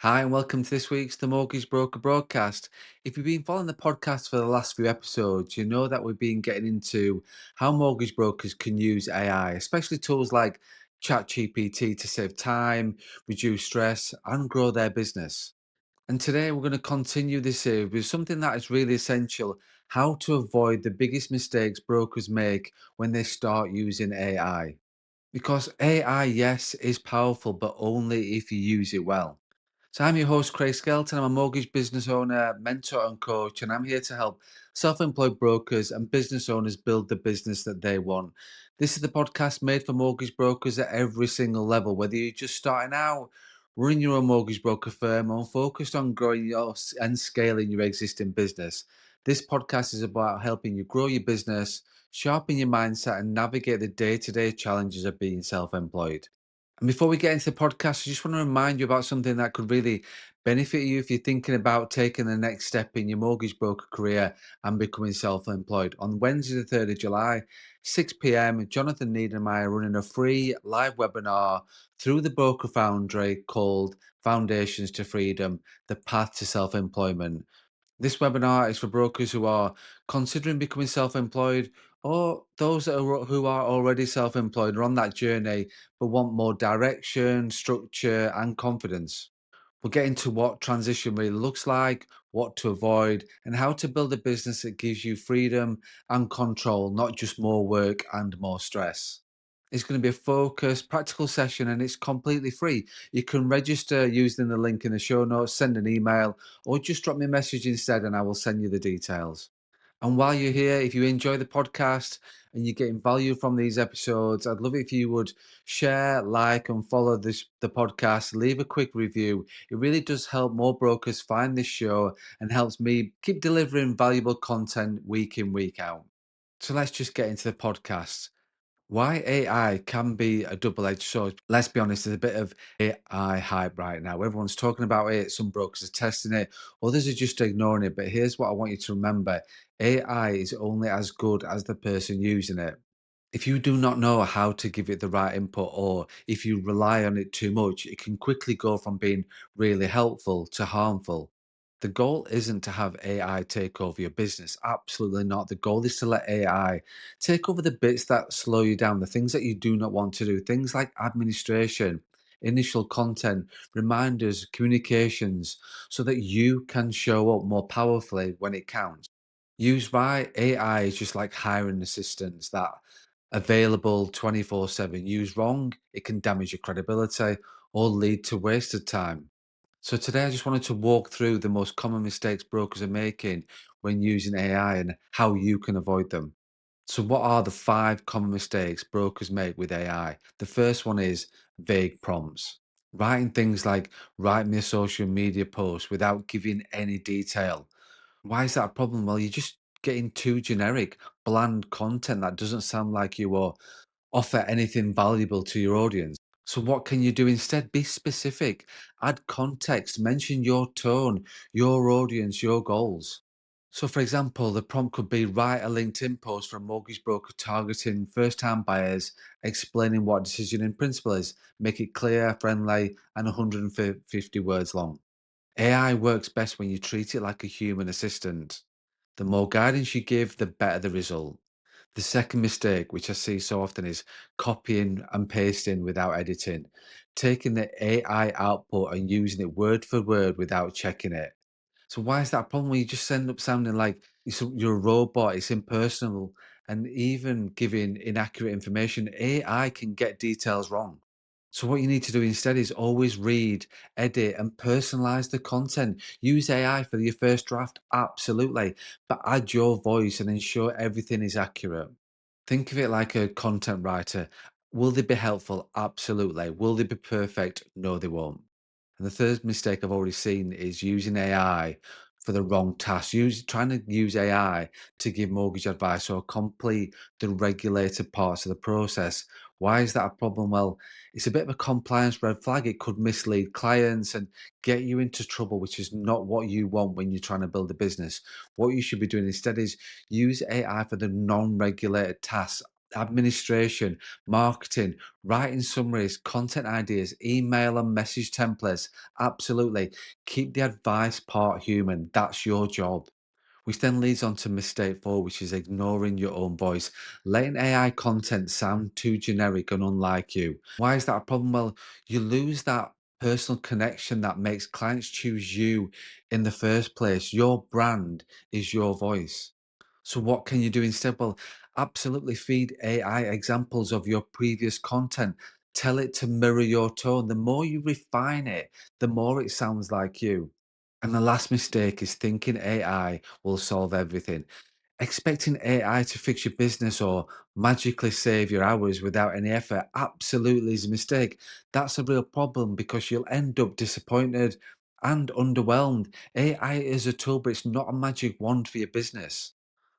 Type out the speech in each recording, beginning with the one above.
Hi, and welcome to this week's The Mortgage Broker broadcast. If you've been following the podcast for the last few episodes, you know that we've been getting into how mortgage brokers can use AI, especially tools like ChatGPT to save time, reduce stress, and grow their business. And today we're going to continue this series with something that is really essential: how to avoid the biggest mistakes brokers make when they start using AI. Because AI, yes, is powerful, but only if you use it well. So I'm your host, Craig Skelton. I'm a mortgage business owner, mentor, and coach, and I'm here to help self-employed brokers and business owners build the business that they want. This is the podcast made for mortgage brokers at every single level, whether you're just starting out, running your own mortgage broker firm, or focused on growing and scaling your existing business. This podcast is about helping you grow your business, sharpen your mindset, and navigate the day-to-day challenges of being self-employed. And before we get into the podcast, I just want to remind you about something that could really benefit you if you're thinking about taking the next step in your mortgage broker career and becoming self employed. On Wednesday, the 3rd of July, 6 p.m., Jonathan Need and I are running a free live webinar through the Broker Foundry called Foundations to Freedom: The Path to Self Employment. This webinar is for brokers who are considering becoming self-employed, or those who are already self-employed or on that journey but want more direction, structure, and confidence. We'll get into what transition really looks like, what to avoid, and how to build a business that gives you freedom and control, not just more work and more stress. It's going to be a focused, practical session and it's completely free. You can register using the link in the show notes, send an email, or just drop me a message instead and I will send you the details. And while you're here, if you enjoy the podcast and you're getting value from these episodes, I'd love it if you would share, like, and follow the podcast. Leave a quick review. It really does help more brokers find this show and helps me keep delivering valuable content week in, week out. So let's just get into the podcast. Why AI can be a double-edged sword. Let's be honest, there's a bit of AI hype right now. Everyone's talking about it. Some brokers are testing it, others are just ignoring it. But here's what I want you to remember: AI is only as good as the person using it. If you do not know how to give it the right input, or if you rely on it too much, it can quickly go from being really helpful to harmful. The goal isn't to have AI take over your business. Absolutely not. The goal is to let AI take over the bits that slow you down, the things that you do not want to do, things like administration, initial content, reminders, communications, so that you can show up more powerfully when it counts. Used right, AI is just like hiring assistants that available 24/7. Used wrong, it can damage your credibility or lead to wasted time. So today I just wanted to walk through the most common mistakes brokers are making when using AI and how you can avoid them. So what are the 5 common mistakes brokers make with AI? The first one is vague prompts. Writing things like write me a social media post without giving any detail. Why is that a problem? Well, you're just getting too generic, bland content that doesn't sound like you or offer anything valuable to your audience. So, what can you do instead? Be specific, add context, mention your tone, your audience, your goals. So, for example, the prompt could be write a LinkedIn post for a mortgage broker targeting first time buyers, explaining what decision in principle is, make it clear, friendly, and 150 words long. AI works best when you treat it like a human assistant. The more guidance you give, the better the result. The second mistake, which I see so often, is copying and pasting without editing, taking the AI output and using it word for word without checking it. So why is that a problem? Well, you just end up sounding like you're a robot, it's impersonal, and even giving inaccurate information. AI can get details wrong. So what you need to do instead is always read, edit, and personalize the content. Use AI for your first draft, absolutely, but add your voice and ensure everything is accurate. Think of it like a content writer. Will they be helpful? Absolutely. Will they be perfect? No, they won't. And the third mistake I've already seen is using AI for the wrong task. Trying to use AI to give mortgage advice or complete the regulated parts of the process. Why is that a problem? Well, it's a bit of a compliance red flag. It could mislead clients and get you into trouble, which is not what you want when you're trying to build a business. What you should be doing instead is use AI for the non regulated tasks. administration, marketing, writing summaries, content ideas, email and message templates. Absolutely. Keep the advice part human. That's your job. Which then leads on to mistake four, which is ignoring your own voice, letting AI content sound too generic and unlike you. Why is that a problem? Well, you lose that personal connection that makes clients choose you in the first place. Your brand is your voice. So, what can you do instead? Well, absolutely feed AI examples of your previous content. Tell it to mirror your tone. The more you refine it, the more it sounds like you. And the last mistake is thinking AI will solve everything. Expecting AI to fix your business or magically save your hours without any effort absolutely is a mistake. That's a real problem because you'll end up disappointed and underwhelmed. AI is a tool, but it's not a magic wand for your business.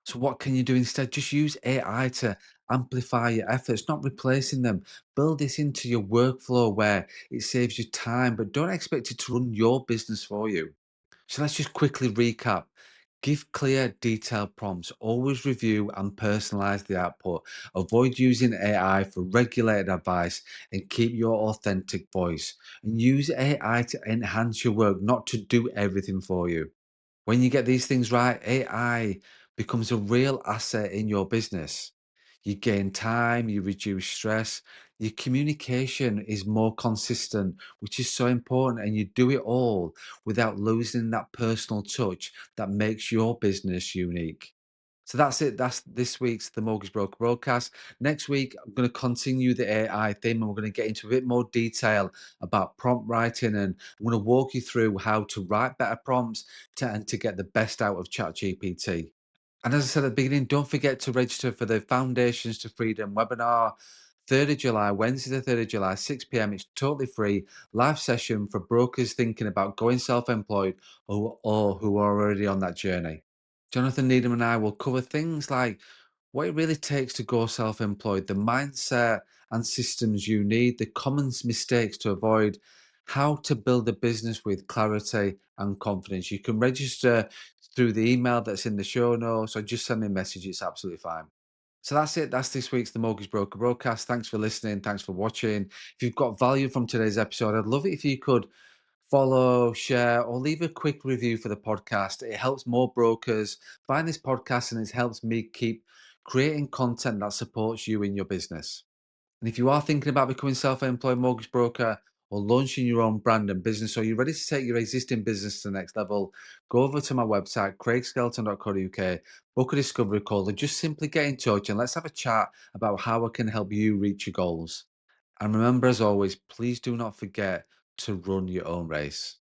So, what can you do instead? Just use AI to amplify your efforts, not replacing them. Build this into your workflow where it saves you time, but don't expect it to run your business for you. So let's just quickly recap. Give clear, detailed prompts. Always review and personalize the output. Avoid using AI for regulated advice and keep your authentic voice. And use AI to enhance your work, not to do everything for you. When you get these things right, AI becomes a real asset in your business. You gain time, you reduce stress, your communication is more consistent, which is so important, and you do it all without losing that personal touch that makes your business unique. So that's it. That's this week's The Mortgage Broker Broadcast. Next week, I'm going to continue the AI theme and we're going to get into a bit more detail about prompt writing. And I'm going to walk you through how to write better prompts and to get the best out of ChatGPT. And as I said at the beginning, don't forget to register for the Foundations to Freedom webinar. 3rd of July, Wednesday the 3rd of July, 6 p.m. It's totally free. Live session for brokers thinking about going self employed or who are already on that journey. Jonathan Needham and I will cover things like what it really takes to go self employed, the mindset and systems you need, the common mistakes to avoid, how to build a business with clarity and confidence. You can register through the email that's in the show notes or just send me a message. It's absolutely fine. So that's it. That's this week's The Mortgage Broker Broadcast. Thanks for listening. Thanks for watching. If you've got value from today's episode, I'd love it if you could follow, share, or leave a quick review for the podcast. It helps more brokers find this podcast and it helps me keep creating content that supports you in your business. And if you are thinking about becoming self-employed mortgage broker or launching your own brand and business, or you're ready to take your existing business to the next level, go over to my website, craigskelton.co.uk, book a discovery call, and just simply get in touch and let's have a chat about how I can help you reach your goals. And remember, as always, please do not forget to run your own race.